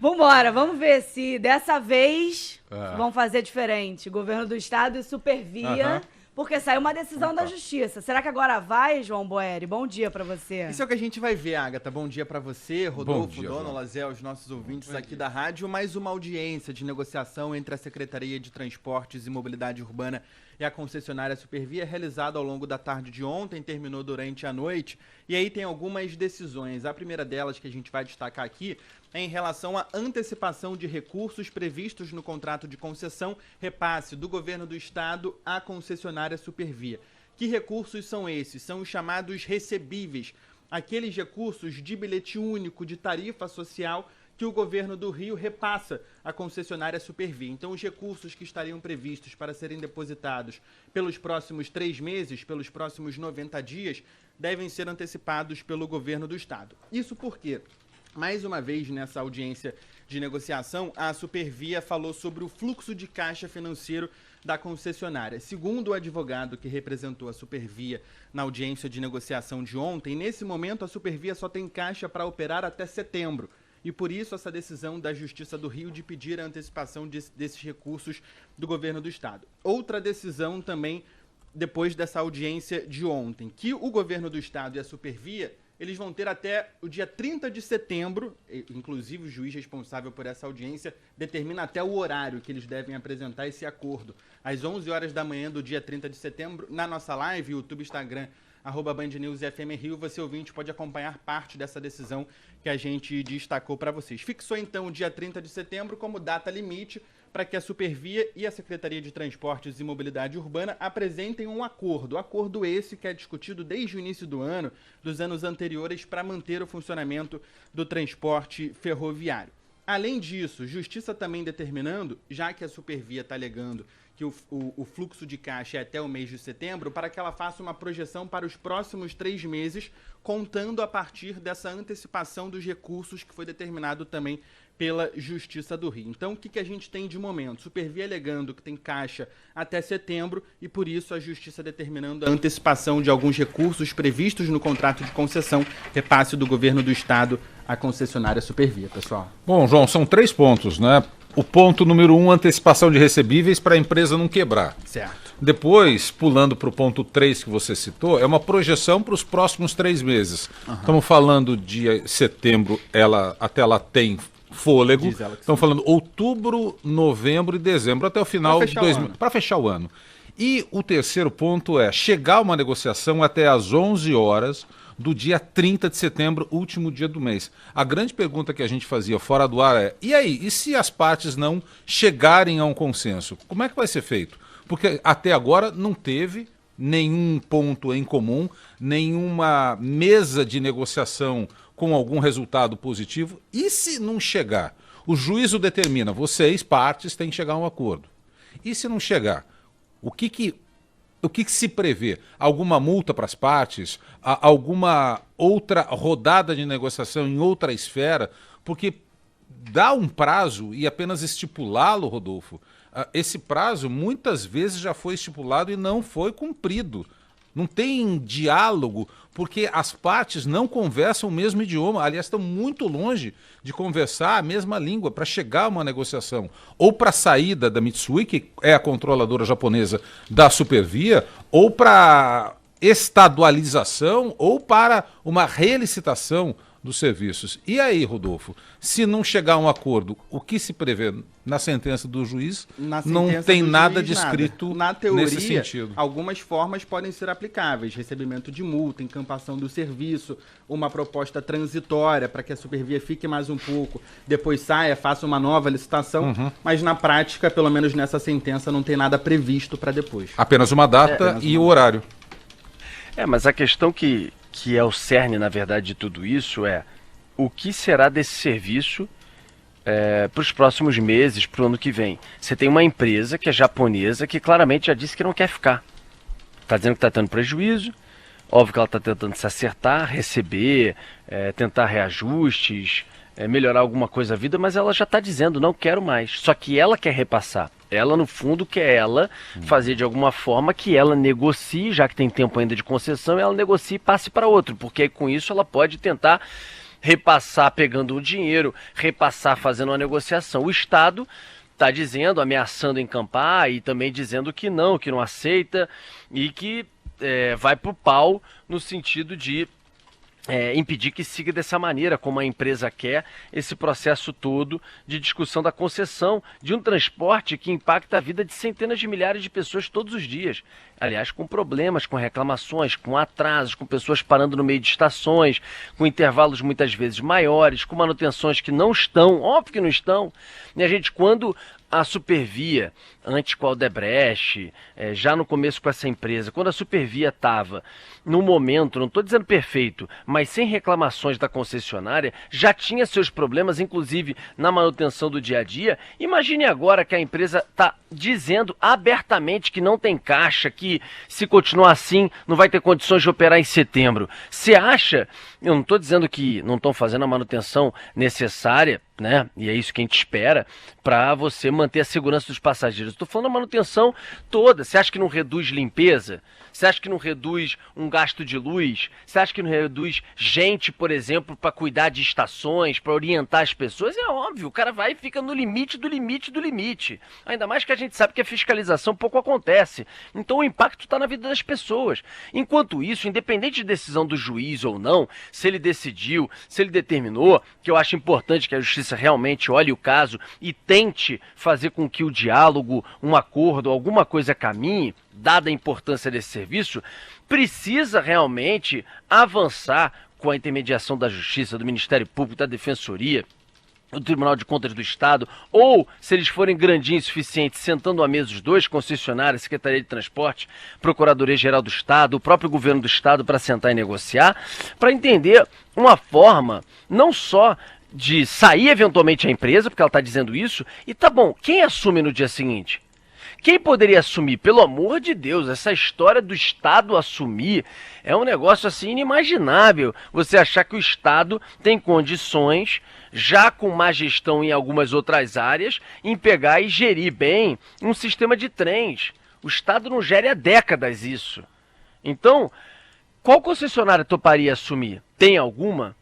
Vambora, vamos ver se dessa vez vão fazer diferente. Governo do Estado e Supervia, porque saiu uma decisão da Justiça. Será que agora vai, João Boeri? Bom dia pra você. Isso é o que a gente vai ver, Agatha. Bom dia pra você, Rodolfo, Dona, Lazer, os nossos ouvintes aqui da rádio. Mais uma audiência de negociação entre a Secretaria de Transportes e Mobilidade Urbana e a concessionária Supervia, realizada ao longo da tarde de ontem, terminou durante a noite. E aí tem algumas decisões. A primeira delas que a gente vai destacar aqui é em relação à antecipação de recursos previstos no contrato de concessão, repasse do Governo do Estado à concessionária Supervia. Que recursos são esses? São os chamados recebíveis, aqueles recursos de bilhete único de tarifa social que o Governo do Rio repassa à concessionária Supervia. Então, os recursos que estariam previstos para serem depositados pelos próximos 3 meses, pelos próximos 90 dias, devem ser antecipados pelo Governo do Estado. Isso porque, mais uma vez, nessa audiência de negociação, a Supervia falou sobre o fluxo de caixa financeiro da concessionária. Segundo o advogado que representou a Supervia na audiência de negociação de ontem, nesse momento a Supervia só tem caixa para operar até setembro. E por isso essa decisão da Justiça do Rio de pedir a antecipação desses recursos do Governo do Estado. Outra decisão também depois dessa audiência de ontem, que o Governo do Estado e a Supervia, eles vão ter até o dia 30 de setembro, inclusive o juiz responsável por essa audiência determina até o horário que eles devem apresentar esse acordo. Às 11 horas da manhã do dia 30 de setembro, na nossa live, YouTube, Instagram, @BandNewsFMRio, você ouvinte pode acompanhar parte dessa decisão que a gente destacou para vocês. Fixou então o dia 30 de setembro como data limite para que a Supervia e a Secretaria de Transportes e Mobilidade Urbana apresentem um acordo. Acordo esse que é discutido desde o início do ano, dos anos anteriores, para manter o funcionamento do transporte ferroviário. Além disso, Justiça também determinando, já que a Supervia está alegando que o fluxo de caixa é até o mês de setembro, para que ela faça uma projeção para os próximos 3 meses, contando a partir dessa antecipação dos recursos que foi determinado também pela Justiça do Rio. Então, o que a gente tem de momento? Supervia alegando que tem caixa até setembro e, por isso, a Justiça determinando a antecipação de alguns recursos previstos no contrato de concessão, repasse do Governo do Estado à concessionária Supervia, pessoal. Bom, João, são 3 pontos, né? O ponto número 1, antecipação de recebíveis para a empresa não quebrar. Certo. Depois, pulando para o ponto 3 que você citou, é uma projeção para os próximos 3 meses. Estamos falando de setembro, até ela tem fôlego. Estamos falando outubro, novembro e dezembro, até o final de 2000, para fechar o ano. E o terceiro ponto é chegar a uma negociação até às 11 horas do dia 30 de setembro, último dia do mês. A grande pergunta que a gente fazia fora do ar é, e aí, e se as partes não chegarem a um consenso? Como é que vai ser feito? Porque até agora não teve nenhum ponto em comum, nenhuma mesa de negociação com algum resultado positivo. E se não chegar? O juízo determina, vocês, partes, têm que chegar a um acordo. E se não chegar? O que se prevê? Alguma multa para as partes? Alguma outra rodada de negociação em outra esfera? Porque dá um prazo e apenas estipulá-lo, Rodolfo, esse prazo muitas vezes já foi estipulado e não foi cumprido. Não tem diálogo, porque as partes não conversam o mesmo idioma. Aliás, estão muito longe de conversar a mesma língua para chegar a uma negociação. Ou para a saída da Mitsui, que é a controladora japonesa da Supervia, ou para estadualização, ou para uma relicitação dos serviços. E aí, Rodolfo, se não chegar a um acordo, o que se prevê na sentença do juiz? Não tem nada descrito na teoria, nesse sentido. Algumas formas podem ser aplicáveis, recebimento de multa, encampação do serviço, uma proposta transitória para que a Supervia fique mais um pouco, depois saia, faça uma nova licitação, mas na prática, pelo menos nessa sentença, não tem nada previsto para depois. Apenas uma data e o horário. Mas a questão que é o cerne, na verdade, de tudo isso é o que será desse serviço para os próximos meses, para o ano que vem. Você tem uma empresa que é japonesa que claramente já disse que não quer ficar. Está dizendo que está tendo prejuízo, óbvio que ela está tentando se acertar, receber, tentar reajustes, melhorar alguma coisa a vida, mas ela já está dizendo, não quero mais. Só que ela quer repassar. Ela, no fundo, quer fazer de alguma forma que ela negocie, já que tem tempo ainda de concessão, ela negocie e passe para outro, porque com isso ela pode tentar repassar pegando um dinheiro, repassar fazendo uma negociação. O Estado está dizendo, ameaçando encampar e também dizendo que não aceita e que vai pro pau no sentido de impedir que siga dessa maneira, como a empresa quer, esse processo todo de discussão da concessão de um transporte que impacta a vida de centenas de milhares de pessoas todos os dias. Aliás, com problemas, com reclamações, com atrasos, com pessoas parando no meio de estações, com intervalos muitas vezes maiores, com manutenções que não estão, óbvio que não estão. E a gente, quando a Supervia, antes com a Odebrecht, já no começo com essa empresa, quando a Supervia estava no momento, não estou dizendo perfeito, mas sem reclamações da concessionária, já tinha seus problemas, inclusive na manutenção do dia a dia. Imagine agora que a empresa está dizendo abertamente que não tem caixa, que se continuar assim não vai ter condições de operar em setembro. Você acha, eu não estou dizendo que não estão fazendo a manutenção necessária, né? E é isso que a gente espera para você manter a segurança dos passageiros. Estou falando da manutenção toda. Você acha que não reduz limpeza? Você acha que não reduz um gasto de luz? Você acha que não reduz gente, por exemplo, para cuidar de estações, para orientar as pessoas? É óbvio, o cara vai e fica no limite do limite do limite. Ainda mais que a gente sabe que a fiscalização pouco acontece. Então o impacto está na vida das pessoas. Enquanto isso, independente de decisão do juiz ou não, se ele decidiu, se ele determinou, que eu acho importante que a justiça realmente olhe o caso e tente fazer com que o diálogo, um acordo, alguma coisa caminhe, dada a importância desse serviço, precisa realmente avançar com a intermediação da Justiça, do Ministério Público, da Defensoria, do Tribunal de Contas do Estado, ou, se eles forem grandinhos o suficiente, sentando à mesa os dois, concessionários, Secretaria de Transporte, Procuradoria-Geral do Estado, o próprio Governo do Estado, para sentar e negociar, para entender uma forma, não só de sair eventualmente a empresa, porque ela está dizendo isso, e tá bom, quem assume no dia seguinte? Quem poderia assumir? Pelo amor de Deus, essa história do Estado assumir é um negócio assim inimaginável. Você achar que o Estado tem condições, já com má gestão em algumas outras áreas, em pegar e gerir bem um sistema de trens. O Estado não gere há décadas isso. Então, qual concessionária toparia assumir? Tem alguma?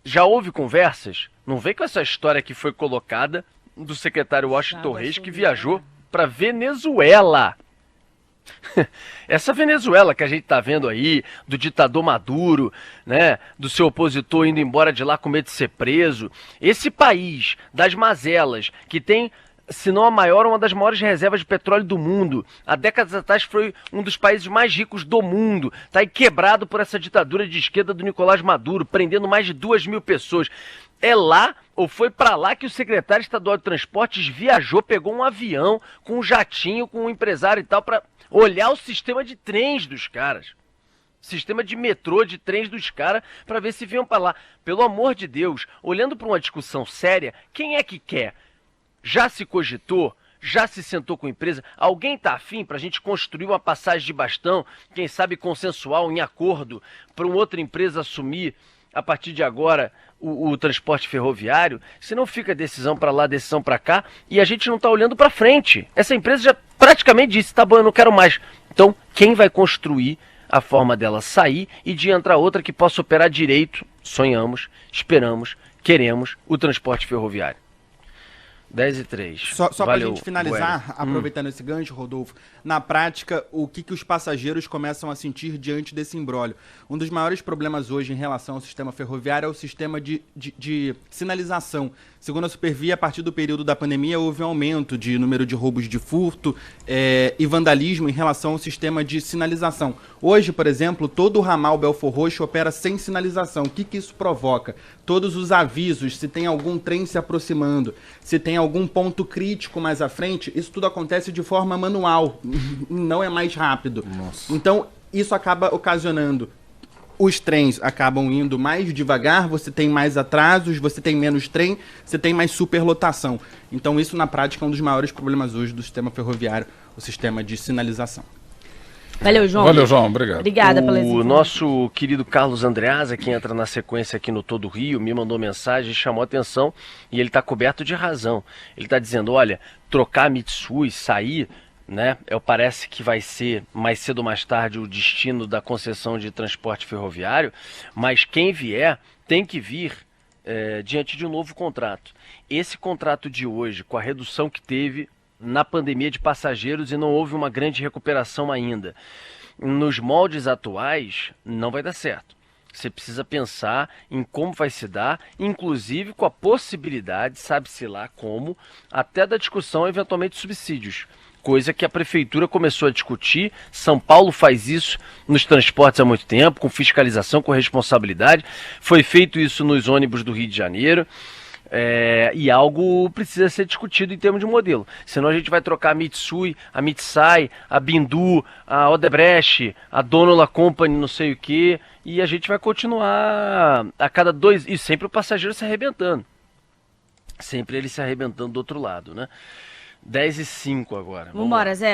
Já houve conversas? Não vem com essa história que foi colocada do secretário Washington Reis, que viajou para Venezuela. Essa Venezuela que a gente está vendo aí, do ditador Maduro, né, do seu opositor indo embora de lá com medo de ser preso. Esse país das mazelas, que tem, se não a maior, uma das maiores reservas de petróleo do mundo. Há décadas atrás foi um dos países mais ricos do mundo. Está aí quebrado por essa ditadura de esquerda do Nicolás Maduro, prendendo mais de 2.000 pessoas. É lá, ou foi para lá, que o secretário estadual de Transportes viajou, pegou um avião com um jatinho, com um empresário e tal, para olhar o sistema de trens dos caras. Sistema de metrô, de trens dos caras, para ver se vinham para lá. Pelo amor de Deus, olhando para uma discussão séria, quem é que quer? Já se cogitou? Já se sentou com a empresa? Alguém está afim para a gente construir uma passagem de bastão, quem sabe consensual, em acordo, para uma outra empresa assumir, a partir de agora, o transporte ferroviário? Se não fica decisão para lá, decisão para cá, e a gente não está olhando para frente. Essa empresa já praticamente disse, tá bom, eu não quero mais. Então, quem vai construir a forma dela sair e de entrar outra que possa operar direito? Sonhamos, esperamos, queremos o transporte ferroviário. 10h03. Só para a gente finalizar, aproveitando esse gancho, Rodolfo, na prática, o que os passageiros começam a sentir diante desse imbróglio? Um dos maiores problemas hoje em relação ao sistema ferroviário é o sistema de sinalização. Segundo a Supervia, a partir do período da pandemia, houve um aumento de número de roubos de furto e vandalismo em relação ao sistema de sinalização. Hoje, por exemplo, todo o ramal Belford Roxo opera sem sinalização. O que isso provoca? Todos os avisos, se tem algum trem se aproximando, se tem algum ponto crítico mais à frente, isso tudo acontece de forma manual, não é mais rápido. Nossa. Então, isso acaba ocasionando, os trens acabam indo mais devagar, você tem mais atrasos, você tem menos trem, você tem mais superlotação. Então, isso na prática é um dos maiores problemas hoje do sistema ferroviário, o sistema de sinalização. Valeu, João. Valeu, João. Obrigado. Obrigada pela O nosso querido Carlos Andreasa, que entra na sequência aqui no Todo Rio, me mandou mensagem, chamou a atenção e ele está coberto de razão. Ele está dizendo, olha, trocar a Mitsui, sair, né, parece que vai ser mais cedo ou mais tarde o destino da concessão de transporte ferroviário, mas quem vier tem que vir diante de um novo contrato. Esse contrato de hoje, com a redução que teve na pandemia de passageiros e não houve uma grande recuperação ainda, nos moldes atuais, não vai dar certo. Você precisa pensar em como vai se dar, inclusive com a possibilidade, sabe-se lá como, até da discussão eventualmente de subsídios. Coisa que a prefeitura começou a discutir. São Paulo faz isso nos transportes há muito tempo, com fiscalização, com responsabilidade. Foi feito isso nos ônibus do Rio de Janeiro. E algo precisa ser discutido em termos de modelo. Senão a gente vai trocar a Mitsui, a Mitsai, a Bindu, a Odebrecht, a Donola Company, não sei o quê, e a gente vai continuar a cada 2... E sempre o passageiro se arrebentando. Sempre ele se arrebentando do outro lado, né? 10h05 agora. Vambora, Zé.